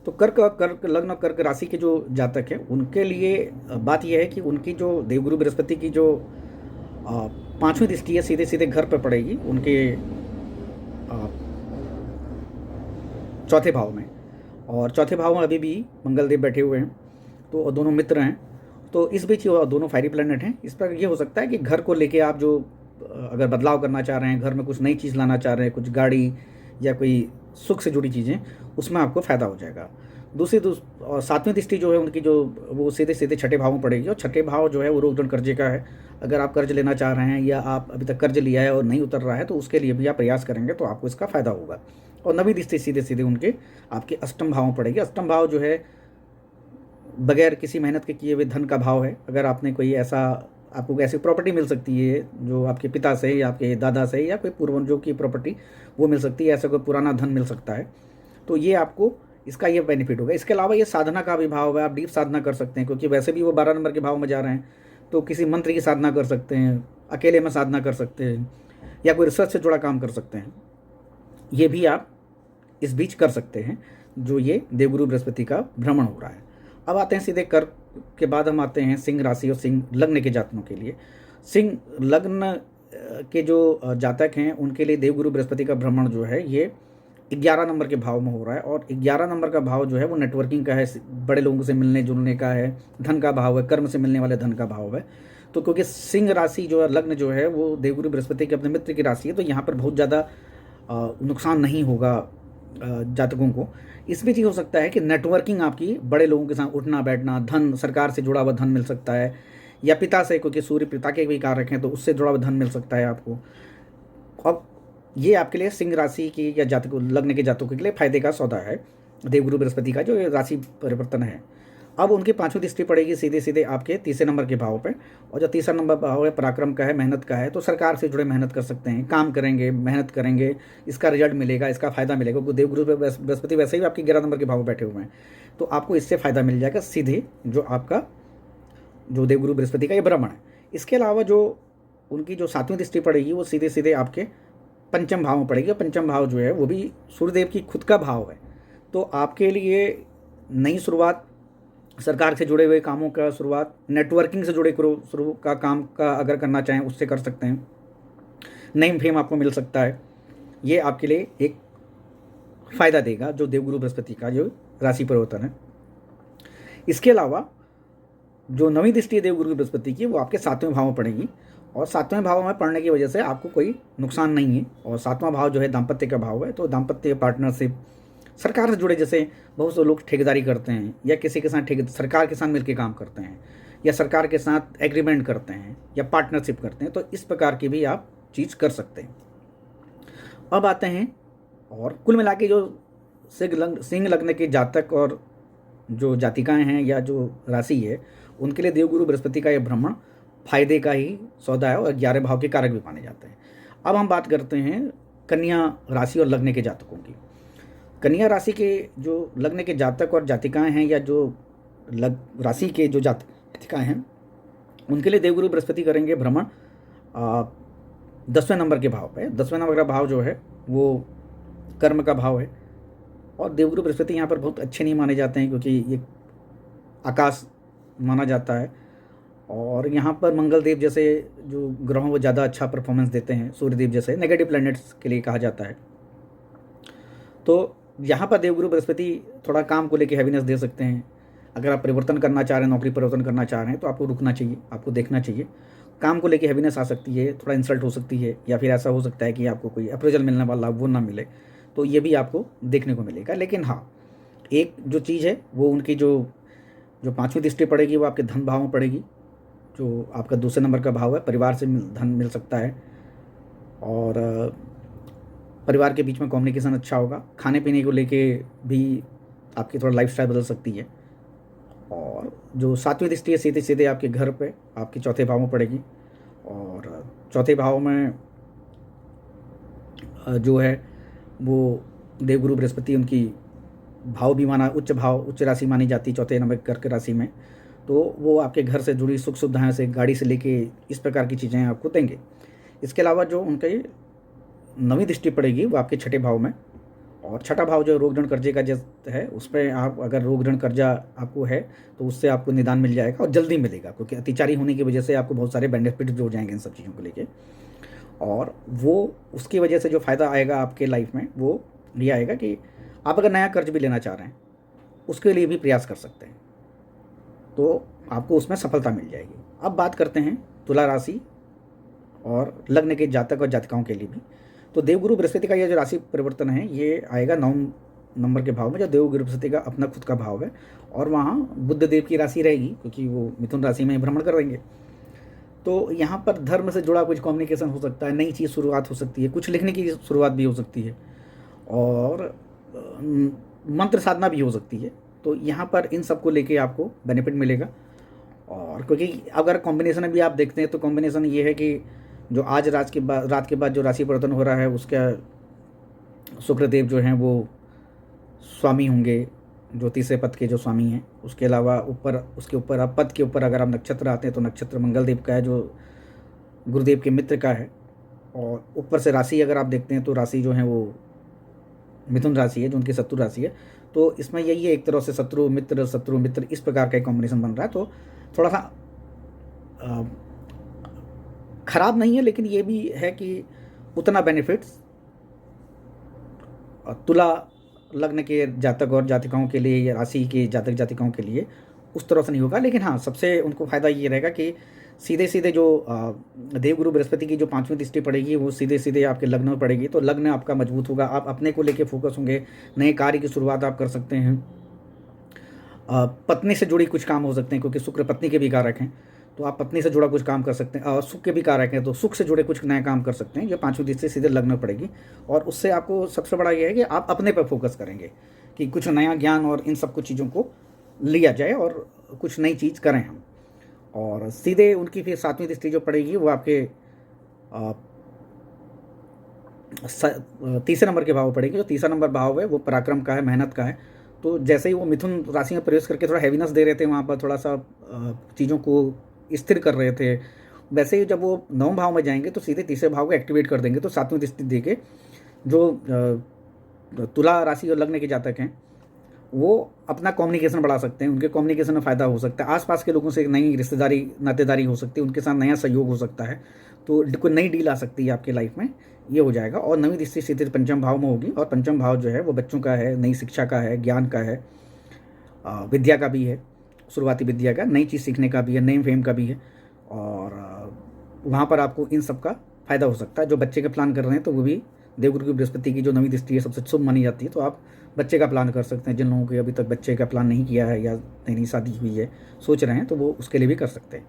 तो कर्क लग्न और कर्क राशि के जो जातक हैं उनके लिए बात यह है कि उनकी जो देवगुरु बृहस्पति की जो पांचवी दृष्टि है सीधे सीधे घर पर पड़ेगी, उनके चौथे भाव में। और चौथे भाव में अभी भी मंगलदेव बैठे हुए हैं, तो दोनों मित्र हैं। तो इस बीच ये दोनों फायरी प्लैनेट हैं। इस पर ये हो सकता है कि घर को लेके आप जो अगर बदलाव करना चाह रहे हैं, घर में कुछ नई चीज़ लाना चाह रहे हैं, कुछ गाड़ी या कोई सुख से जुड़ी चीज़ें, उसमें आपको फ़ायदा हो जाएगा। और सातवीं दृष्टि जो है उनकी, जो वो सीधे सीधे छठे भाव में पड़ेगी, और छठे भाव जो है वो रोक ऋण कर्जे का है। अगर आप कर्ज लेना चाह रहे हैं या आप अभी तक कर्ज लिया है और नहीं उतर रहा है, तो उसके लिए भी आप प्रयास करेंगे तो आपको इसका फ़ायदा होगा। और नवीं दृष्टि सीधे सीधे उनके आपके अष्टम भाव में पड़ेगी। अष्टम भाव जो है बगैर किसी मेहनत के किए हुए धन का भाव है। अगर आपने कोई ऐसा, आपको ऐसी प्रॉपर्टी मिल सकती है जो आपके पिता से या आपके दादा से या कोई पूर्वजों की प्रॉपर्टी वो मिल सकती है, ऐसा कोई पुराना धन मिल सकता है, तो ये आपको इसका ये बेनिफिट होगा। इसके अलावा ये साधना का भी भाव है, आप डीप साधना कर सकते हैं, क्योंकि वैसे भी वो 12 नंबर के भाव में जा रहे हैं। तो किसी मंत्र की साधना कर सकते हैं, अकेले में साधना कर सकते हैं, या कोई रिसर्च से जुड़ा काम कर सकते हैं। ये भी आप इस बीच कर सकते हैं, जो ये देवगुरु बृहस्पति का भ्रमण हो रहा है। अब आते हैं सीधे कर्क के बाद हम आते हैं सिंह राशि और सिंह लग्न के जातकों के लिए। सिंह लग्न के जो जातक हैं उनके लिए देवगुरु बृहस्पति का भ्रमण जो है ये 11 नंबर के भाव में हो रहा है। और 11 नंबर का भाव जो है वो नेटवर्किंग का है, बड़े लोगों से मिलने जुलने का है, धन का भाव है, कर्म से मिलने वाले धन का भाव है। तो क्योंकि सिंह राशि जो है, लग्न जो है वो देवगुरु बृहस्पति के अपने मित्र की राशि है, तो यहाँ पर बहुत ज़्यादा नुकसान नहीं होगा जातकों को। इसमें ये हो सकता है कि नेटवर्किंग आपकी बड़े लोगों के साथ उठना बैठना, धन, सरकार से जुड़ा हुआ धन मिल सकता है, या पिता से, क्योंकि सूर्य पिता के भी कारक हैं, तो उससे जुड़ा हुआ धन मिल सकता है आपको। अब ये आपके लिए सिंह राशि की या जातकों, लग्न के जातकों के लिए फायदे का सौदा है, देवगुरु बृहस्पति का जो राशि परिवर्तन है। अब उनकी पांचवी दृष्टि पड़ेगी सीधे सीधे आपके तीसरे नंबर के भाव पे, और जो तीसरा नंबर भाव है पराक्रम का है, मेहनत का है। तो सरकार से जुड़े मेहनत कर सकते हैं, काम करेंगे, मेहनत करेंगे, इसका रिजल्ट मिलेगा, इसका फायदा मिलेगा, क्योंकि देवगुरु बृहस्पति वैसे ही आपके 11 नंबर के भाव में बैठे हुए हैं, तो आपको इससे फायदा मिल जाएगा सीधे, जो आपका जो देवगुरु बृहस्पति का ये भ्रमण है। इसके अलावा जो उनकी जो सातवीं दृष्टि पड़ेगी वो सीधे सीधे आपके पंचम भाव में पड़ेगी। पंचम भाव जो है वो भी सूर्यदेव की खुद का भाव है। तो आपके लिए नई शुरुआत, सरकार से जुड़े हुए कामों का शुरुआत, नेटवर्किंग से जुड़े शुरू का काम का अगर करना चाहें उससे कर सकते हैं, नई फेम आपको मिल सकता है। ये आपके लिए एक फ़ायदा देगा जो देवगुरु बृहस्पति का जो राशि परिवर्तन है। इसके अलावा जो नवीं दृष्टि है देवगुरु बृहस्पति की, वो आपके सातवें भाव में पड़ेगी, और सातवें भाव में पड़ने की वजह से आपको कोई नुकसान नहीं है। और सातवां भाव जो है दाम्पत्य का भाव है, तो दाम्पत्य, पार्टनरशिप, सरकार से जुड़े, जैसे बहुत से लोग ठेकेदारी करते हैं या किसी के साथ सरकार के साथ मिलकर काम करते हैं, या सरकार के साथ एग्रीमेंट करते हैं, या पार्टनरशिप करते हैं, तो इस प्रकार की भी आप चीज़ कर सकते हैं। अब आते हैं, और कुल मिला के जो सिंह लग्न के जातक और जो जातिकाएं हैं या जो राशि है, उनके लिए देवगुरु बृहस्पति का यह भ्रमण फायदे का ही सौदा है, और 11 भाव के कारक भी माने जाते हैं। अब हम बात करते हैं कन्या राशि और लग्न के जातकों की। कन्या राशि के जो लग्न के जातक और जातिकाएं हैं, या जो राशि के जो जातिकाएं हैं, उनके लिए देवगुरु बृहस्पति करेंगे भ्रमण 10वें नंबर के भाव पे। 10वें नंबर का भाव जो है वो कर्म का भाव है, और देवगुरु बृहस्पति यहाँ पर बहुत अच्छे नहीं माने जाते हैं, क्योंकि ये आकाश माना जाता है, और यहाँ पर मंगल देव जैसे जो ग्रहों वो ज़्यादा अच्छा परफॉर्मेंस देते हैं, सूर्यदेव जैसे नेगेटिव प्लैनेट्स के लिए कहा जाता है। तो यहाँ पर देवगुरु बृहस्पति थोड़ा काम को लेकर हैवीनेस दे सकते हैं। अगर आप परिवर्तन करना चाह रहे हैं, नौकरी परिवर्तन करना चाह रहे हैं, तो आपको रुकना चाहिए, आपको देखना चाहिए। काम को लेकर हैवीनेस आ सकती है, थोड़ा इंसल्ट हो सकती है, या फिर ऐसा हो सकता है कि आपको कोई अप्रेजल मिलने वाला वो ना मिले, तो ये भी आपको देखने को मिलेगा। लेकिन हाँ, एक जो चीज़ है वो उनकी जो पांचवी दृष्टि पड़ेगी वो आपके धन भाव में पड़ेगी, जो आपका दूसरे नंबर का भाव है। परिवार से धन मिल सकता है, और परिवार के बीच में कम्युनिकेशन अच्छा होगा। खाने पीने को लेके भी आपकी थोड़ा लाइफस्टाइल बदल सकती है। और जो सातवीं दृष्टि है सीधे सीधे आपके घर पे, आपके चौथे भाव में पड़ेगी, और चौथे भाव में जो है वो देवगुरु बृहस्पति, उनकी भाव भी माना उच्च राशि मानी जाती है चौथे नंबर कर्क राशि में। तो वो आपके घर से जुड़ी सुख सुविधाएं से, गाड़ी से लेके इस प्रकार की चीज़ें आपको देंगे। इसके अलावा जो उनके नवीं दृष्टि पड़ेगी वो आपके छठे भाव में, और छठा भाव जो रोग ऋण कर्जे का है, उस पर आप अगर रोग ऋण कर्जा आपको है तो उससे आपको निदान मिल जाएगा और जल्दी मिलेगा, क्योंकि अतिचारी होने की वजह से आपको बहुत सारे बेनिफिट जो हो जाएंगे इन सब चीज़ों को लेके। और वो उसकी वजह से जो फ़ायदा आएगा आपके लाइफ में वो ये आएगा कि आप अगर नया कर्ज भी लेना चाह रहे हैं उसके लिए भी प्रयास कर सकते हैं, तो आपको उसमें सफलता मिल जाएगी। अब बात करते हैं तुला राशि और लग्न के जातक और जातिकाओं के लिए भी। तो देवगुरु बृहस्पति का ये जो राशि परिवर्तन है ये आएगा 9 नंबर के भाव में, जो देवगुरु बृहस्पति का अपना खुद का भाव है, और वहाँ बुध देव की राशि रहेगी क्योंकि वो मिथुन राशि में भ्रमण करेंगे। तो यहाँ पर धर्म से जुड़ा कुछ कम्युनिकेशन हो सकता है, नई चीज़ शुरुआत हो सकती है, कुछ लिखने की शुरुआत भी हो सकती है, और मंत्र साधना भी हो सकती है। तो यहाँ पर इन सब को लेके आपको बेनिफिट मिलेगा। और क्योंकि अगर कॉम्बिनेशन भी आप देखते हैं तो कॉम्बिनेशन ये है कि जो आज रात के बाद जो राशि परिवर्तन हो रहा है उसका शुक्रदेव जो हैं वो स्वामी होंगे, जो तीसरे पद के जो स्वामी हैं। उसके अलावा उसके ऊपर आप पद के ऊपर अगर आप नक्षत्र आते हैं तो नक्षत्र मंगल देव का है जो गुरुदेव के मित्र का है। और ऊपर से राशि अगर आप देखते हैं तो राशि जो है वो मिथुन राशि है जो उनकी शत्रु राशि है। तो इसमें यही है, एक तरह से शत्रु मित्र इस प्रकार का एक कॉम्बिनेशन बन रहा है। तो थोड़ा सा खराब नहीं है, लेकिन ये भी है कि उतना बेनिफिट्स तुला लग्न के जातक और जातिकाओं के लिए या राशि के जातक जातिकाओं के लिए उस तरह से नहीं होगा। लेकिन हाँ, सबसे उनको फ़ायदा ये रहेगा कि सीधे सीधे जो देवगुरु बृहस्पति की जो 5वीं दृष्टि पड़ेगी वो सीधे सीधे आपके लग्न में पड़ेगी, तो लग्न आपका मजबूत होगा, आप अपने को लेके फोकस होंगे, नए कार्य की शुरुआत आप कर सकते हैं। पत्नी से जुड़ी कुछ काम हो सकते हैं क्योंकि शुक्र पत्नी के भी कारक हैं, तो आप पत्नी से जुड़ा कुछ काम कर सकते हैं। और सुख के भी कारक हैं तो सुख से जुड़े कुछ नए काम कर सकते हैं। ये 5वीं दृष्टि सीधे लग्न में पड़ेगी, और उससे आपको सबसे बड़ा ये है कि आप अपने पर फोकस करेंगे कि कुछ नया ज्ञान और इन सब कुछ चीज़ों को लिया जाए और कुछ नई चीज़ करें हम। और सीधे उनकी फिर 7वीं दृष्टि जो पड़ेगी वो आपके तीसरे नंबर के भाव पड़ेगी। जो तीसरा नंबर भाव है वो पराक्रम का है, मेहनत का है। तो जैसे ही वो मिथुन राशि में प्रवेश करके थोड़ा हैवीनेस दे रहे थे, वहाँ पर थोड़ा सा चीज़ों को स्थिर कर रहे थे, वैसे ही जब वो 9वें भाव में जाएंगे तो सीधे तीसरे भाव को एक्टिवेट कर देंगे। तो 7वीं दृष्टि दे के जो तुला राशि और लग्न के जातक हैं वो अपना कम्युनिकेशन बढ़ा सकते हैं, उनके कम्युनिकेशन में फ़ायदा हो सकता है, आसपास के लोगों से एक नई रिश्तेदारी नातेदारी हो सकती है, उनके साथ नया सहयोग हो सकता है, तो कोई नई डील आ सकती है आपके लाइफ में, ये हो जाएगा। और 9वीं दृष्टि सीधे पंचम भाव में होगी, और पंचम भाव जो है वो बच्चों का है, नई शिक्षा का है, ज्ञान का है, विद्या का भी है, शुरुआती विद्या का, नई चीज़ सीखने का भी है, नई फेम का भी है। और वहाँ पर आपको इन सब का फ़ायदा हो सकता है। जो बच्चे का प्लान कर रहे हैं तो वो भी देवगुरु की बृहस्पति की जो 9वीं दृष्टि है सबसे शुभ मानी जाती है, तो आप बच्चे का प्लान कर सकते हैं। जिन लोगों के अभी तक बच्चे का प्लान नहीं किया है या नई शादी हुई है, सोच रहे हैं, तो वो उसके लिए भी कर सकते हैं।